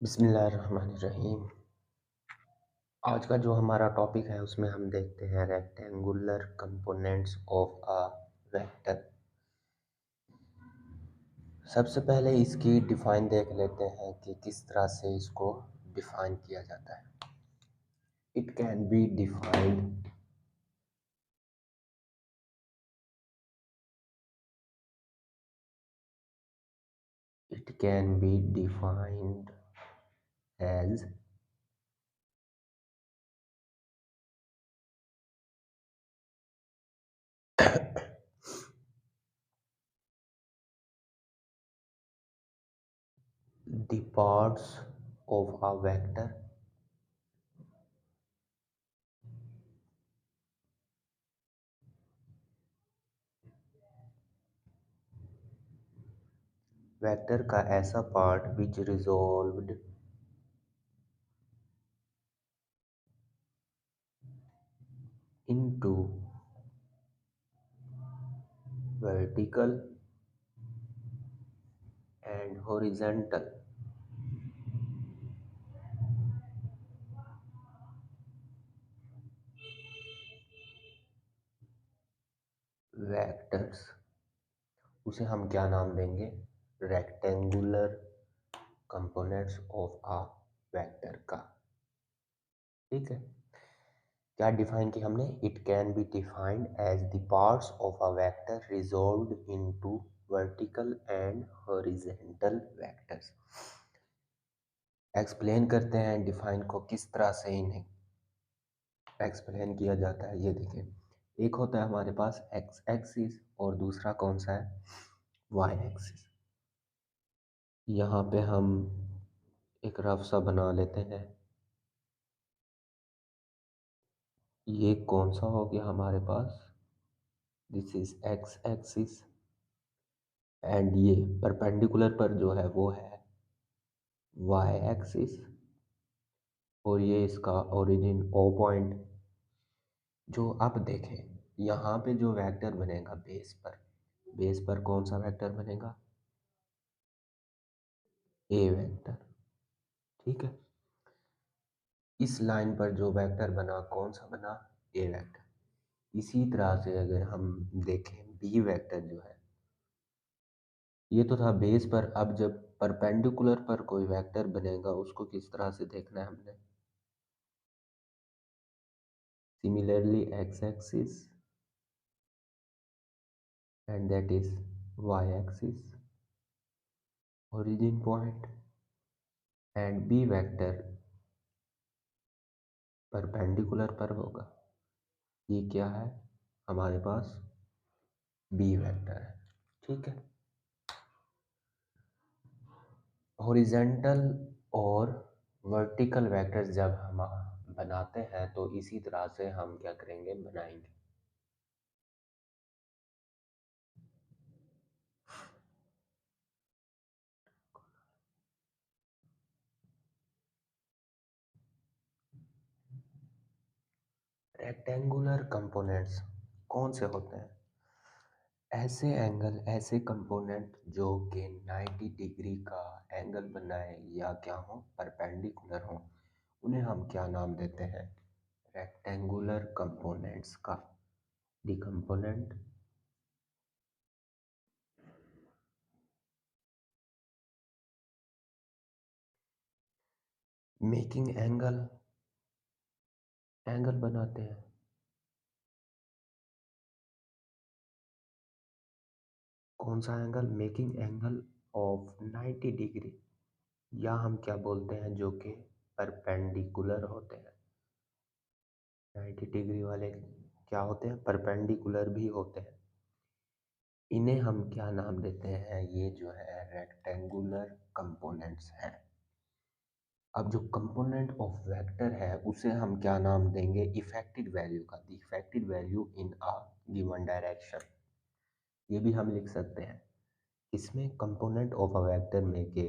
बिस्मिल्लाहिर्रहमानिर्रहीम। आज का जो हमारा टॉपिक है उसमें हम देखते हैं rectangular components of a vector. सबसे पहले इसकी डिफाइन देख लेते हैं कि किस तरह से इसको डिफाइन किया जाता है। It can be defined it can be defined as the parts of a vector vector का ऐसा part which resolved into vertical and horizontal vectors, उसे हम क्या नाम देंगे? Rectangular components of a vector का। ठीक है, क्या डिफाइन की हमने? It can be defined as the parts of a vector resolved into vertical and horizontal vectors. Explain करते हैं डिफाइन को, किस तरह से इन्हें एक्सप्लेन किया जाता है। ये देखें, एक होता है हमारे पास एक्स एक्सिस और दूसरा कौन सा है? Y axis. यहाँ पे हम एक रफ सा बना लेते हैं। ये कौन सा हो गया हमारे पास? This is X axis and ये परपेंडिकुलर पर जो है वो है वाई एक्सिस और ये इसका ओरिजिन ओ पॉइंट। जो आप देखें यहाँ पे जो वेक्टर बनेगा बेस पर कौन सा वेक्टर बनेगा? ए वेक्टर। ठीक है, इस लाइन पर जो वेक्टर बना कौन सा बना? ए वेक्टर। इसी तरह से अगर हम देखें बी वेक्टर जो है, ये तो था बेस पर। अब जब परपेंडिकुलर पर कोई वेक्टर बनेगा उसको किस तरह से देखना है हमने? Similarly X axis and that is Y axis origin point and B vector perpendicular पर होगा। ये क्या है हमारे पास? बी वेक्टर है। ठीक है, हॉरिजॉन्टल और वर्टिकल वेक्टर्स जब हम बनाते हैं तो इसी तरह से हम क्या करेंगे? बनाएंगे। रेक्टेंगुलर कंपोनेंट्स कौन से होते हैं? ऐसे एंगल, ऐसे कंपोनेंट जो कि 90 डिग्री का एंगल बनाए या क्या हो? परपेंडिकुलर हो। उन्हें हम क्या नाम देते हैं? रेक्टेंगुलर कंपोनेंट्स का। The component making angle, angle बनाते हैं। कौन सा angle? Making angle of 90 degree, या हम क्या बोलते हैं जो कि परपेंडिकुलर होते हैं। 90 डिग्री वाले क्या होते हैं? परपेंडिकुलर भी होते हैं। इन्हें हम क्या नाम देते हैं? ये जो है रेक्टेंगुलर कंपोनेंट्स हैं। अब जो कंपोनेंट ऑफ वेक्टर है उसे हम क्या नाम देंगे? इफेक्टिव वैल्यू का। The effective value in a given direction, ये भी हम लिख सकते हैं। इसमें कंपोनेंट ऑफ अ वेक्टर में के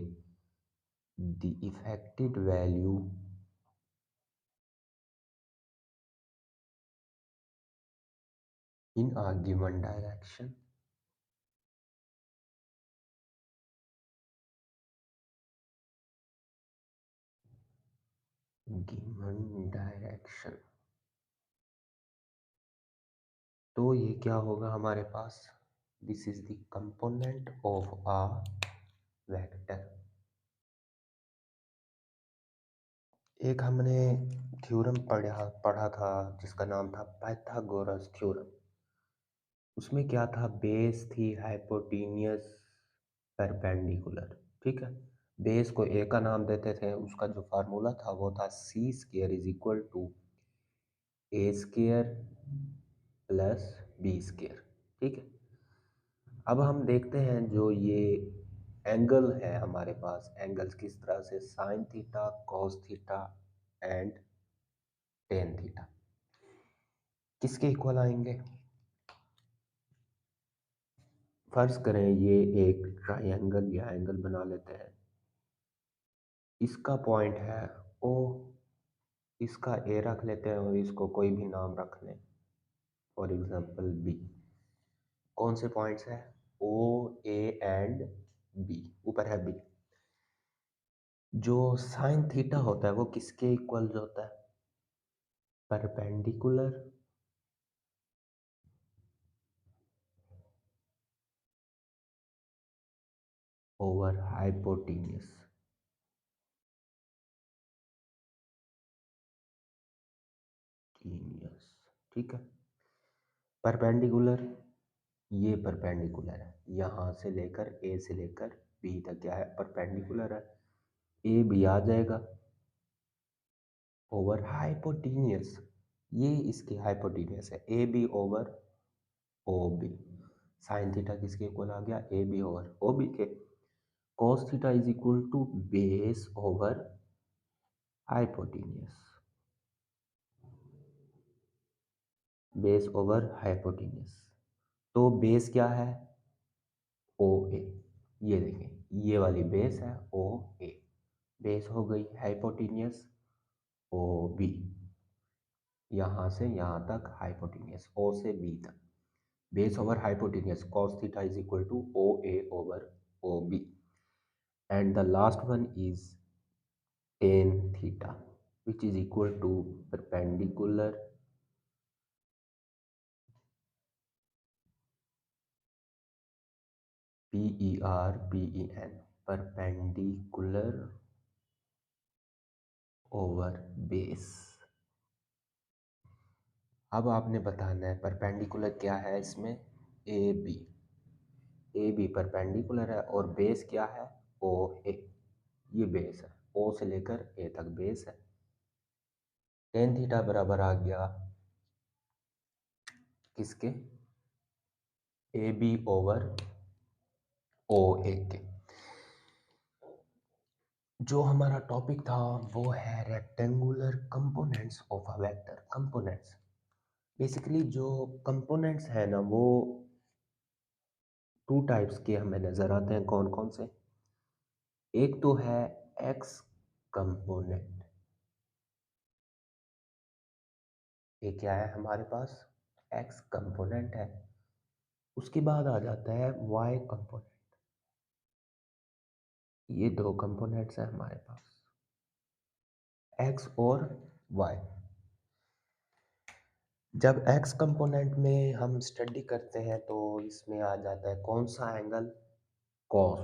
the effective value in a given direction given direction, तो ये क्या होगा हमारे पास, this is the component of a vector. एक हमने थ्योरम पढ़ा पढ़ा था जिसका नाम था पाइथागोरस थ्योरम। उसमें क्या था, बेस थी हाइपोटेन्यूस परपेंडिकुलर, ठीक है। बेस को ए का नाम देते थे, उसका जो फार्मूला था वो था C square is equal to A square plus B square, ठीक है। अब हम देखते हैं जो ये एंगल है हमारे पास, एंगल्स किस तरह से, sine theta, cos theta and tan theta किसके इक्वल आएंगे। फर्ज करें ये एक ट्रायंगल या एंगल बना लेते हैं, इसका पॉइंट है ओ, इसका ए रख लेते हैं और इसको कोई भी नाम रख लें, फॉर एग्जांपल बी। कौन से पॉइंट्स है, ओ, ए एंड बी, ऊपर है बी। जो साइन थीटा होता है वो किसके इक्वल होता है, परपेंडिकुलर ओवर हाइपोटेन्यूस। टीनियस, ठीक है। परपेंडिकुलर, ये परपेंडिकुलर है, यहाँ से लेकर ए से लेकर बी तक क्या है, परपेंडिकुलर है। ए बी आ जाएगा ओवर हाइपोटेन्यूस, ये इसकी हाइपोटेन्यूस है, A B over O B. Sine theta किसके इक्वल आ गया, A B over O B के। Cos theta is equal to base over hypotenuse, base over hypotenuse. तो बेस क्या है, ओ ए, ये देखें ये वाली बेस है ओ ए, बेस हो गई हाइपोटेन्यूस ओ बी, यहाँ से यहाँ तक हाइपोटेन्यूस ओ से बी तक, base over hypotenuse cos theta is equal to O A over O B, and the last one is tan theta which is equal to perpendicular PER perpendicular over base। अब आपने बताना है perpendicular क्या है इसमें, A B, A B perpendicular है और base क्या है ओ ए, ये बेस है, ओ से लेकर ए तक बेस है। टेन थीटा बराबर आ गया किसके, ए बी ओवर ओ ए के। जो हमारा टॉपिक था वो है rectangular components of a vector. Components basically जो कंपोनेंट्स है ना वो टू टाइप्स के हमें नज़र आते हैं, कौन कौन से, एक तो है एक्स कंपोनेंट, ये क्या है हमारे पास, एक्स कंपोनेंट है। उसके बाद आ जाता है वाई कंपोनेंट, ये दो कंपोनेंट्स हैं हमारे पास, एक्स और वाई। जब एक्स कंपोनेंट में हम स्टडी करते हैं तो इसमें आ जाता है कौन सा angle, cos,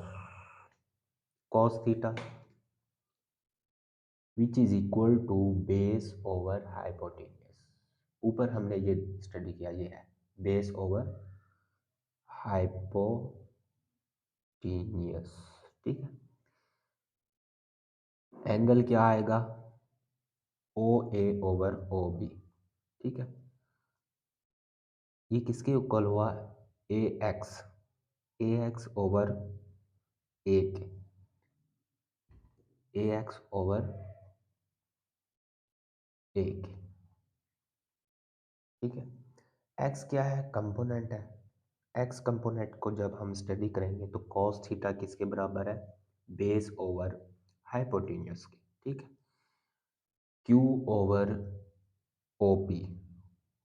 cos theta which is equal to base over hypotenuse. ऊपर हमने ये स्टडी किया, ये है बेस ओवर हाइपोटेन्यूस, ठीक है। एंगल क्या आएगा, ओ ए ओवर ओ बी, ठीक है। ये किसके इक्वल हुआ, ए एक्स, ए एक्स ओवर ए के, ए एक्स ओवर ए के, ठीक है। एक्स क्या है, कंपोनेंट है। एक्स कंपोनेंट को जब हम स्टडी करेंगे तो कॉस थीटा किसके बराबर है, बेस ओवर हाइपोटेन्यूस के, ठीक है। क्यू ओवर ओ पी,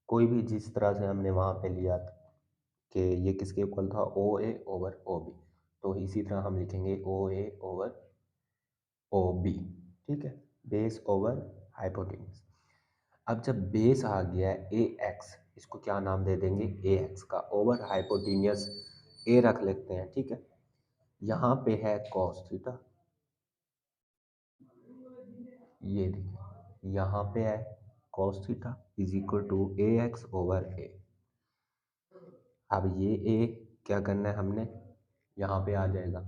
कोई भी जिस तरह से हमने वहाँ पे लिया कि ये किसके इक्वल था, ओ ए ओवर ओ बी, तो इसी तरह हम लिखेंगे ओ ए ओवर ओ बी, ठीक है, बेस ओवर हाइपोटेन्यूज। अब जब बेस आ गया ए एक्स, इसको क्या नाम दे देंगे, ए एक्स का, ओवर हाइपोटेनियस ए रख लेते हैं, ठीक है। यहाँ पे है कॉस थीटा, ये देखिए यहाँ पे है cos theta is equal to A X over A. अब ये ए क्या करना है हमने, यहाँ पे आ जाएगा,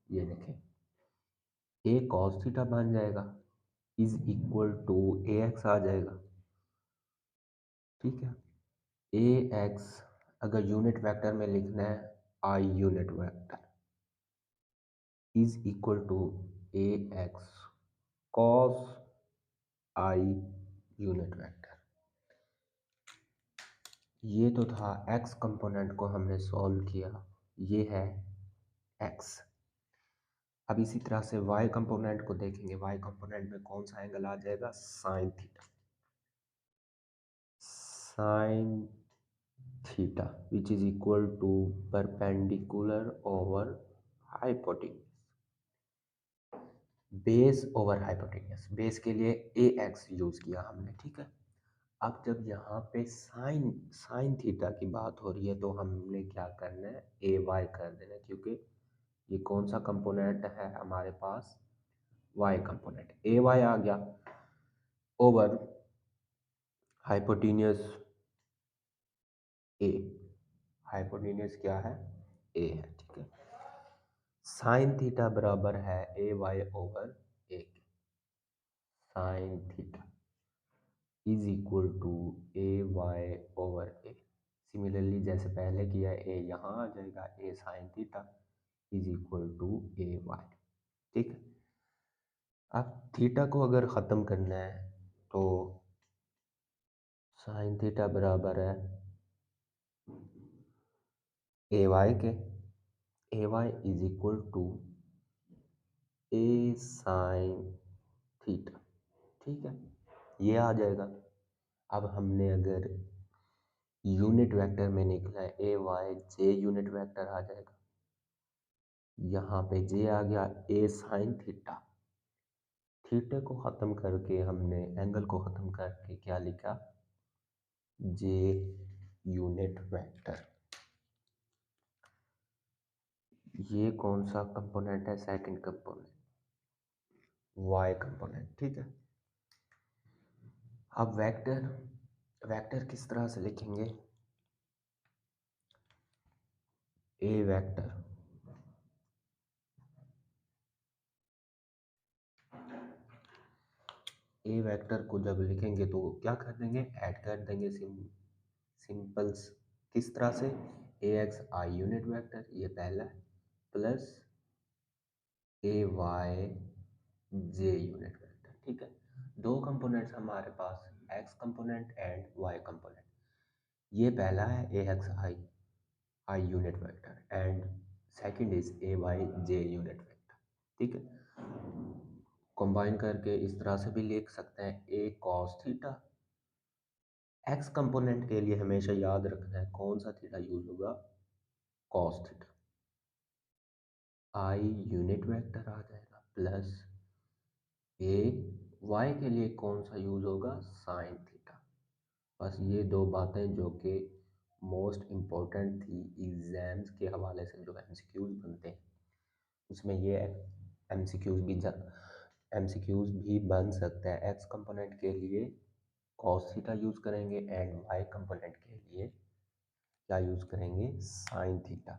ये देखें ए कॉस थीटा बन जाएगा is equal to A X आ जाएगा, ठीक है। ए एक्स अगर यूनिट वेक्टर में लिखना है, I unit vector is equal to A X cos I unit vector. ये तो था एक्स कंपोनेंट को हमने सॉल्व किया, ये है एक्स। अब इसी तरह से वाई कंपोनेंट को देखेंगे, वाई कंपोनेंट में कौन सा एंगल आ जाएगा, sine theta, sine theta which is equal to perpendicular over hypotenuse, base over hypotenuse. बेस के लिए ए एक्स यूज किया हमने, ठीक है। अब जब यहाँ पे साइन साइन थीटा की बात हो रही है तो हमने क्या करना है, ए वाई कर देना है, क्योंकि ये कौन सा कंपोनेंट है हमारे पास, वाई कंपोनेंट। ए वाई आ गया ओवर हाइपोटेन्यूज ए, हाइपोटेन्यूज क्या है, ए है, ठीक है। साइन थीटा बराबर है A Y over A, sine theta is equal to A Y over A. Similarly जैसे पहले किया, ए यहाँ आ जाएगा, A sine theta is equal to A Y, ठीक है। अब थीटा को अगर ख़त्म करना है तो साइन थीटा बराबर है ए वाई के, A Y is equal to A sine theta, ठीक है, ये आ जाएगा। अब हमने अगर यूनिट वेक्टर में निकला है, A Y J unit vector आ जाएगा, यहाँ पे जे आ गया, ए साइन थीटा, थीटा को ख़त्म करके हमने एंगल को ख़त्म करके क्या लिखा, जे यूनिट वेक्टर। ये कौन सा कंपोनेंट है, सेकंड कंपोनेंट, वाई कंपोनेंट, ठीक है। अब वेक्टर, वेक्टर किस तरह से लिखेंगे, ए वेक्टर, ए वेक्टर को जब लिखेंगे तो क्या कर देंगे, ऐड कर देंगे, सिंपल्स किस तरह से, A X I unit vector ये पहला है, plus A Y J unit vector, ठीक है। दो कंपोनेंट्स हमारे पास, X component and Y component. ये पहला है A X I I unit vector and second is A Y J unit vector, ठीक है। कंबाइन करके इस तरह से भी लिख सकते हैं, A cos theta, X component के लिए हमेशा याद रखना है कौन सा थीटा यूज होगा, cos theta, I unit vector आ जाएगा, प्लस ए वाई के लिए कौन सा यूज होगा, साइन थीटा। बस ये दो बातें जो कि मोस्ट इम्पोर्टेंट थी एग्जाम्स के हवाले से, जो एमसीक्यूज बनते हैं उसमें ये एमसीक्यूज भी बन सकता है। एक्स कंपोनेंट के लिए कॉस थीटा यूज़ करेंगे एंड वाई कंपोनेंट के लिए क्या यूज़ करेंगे, साइन थीटा।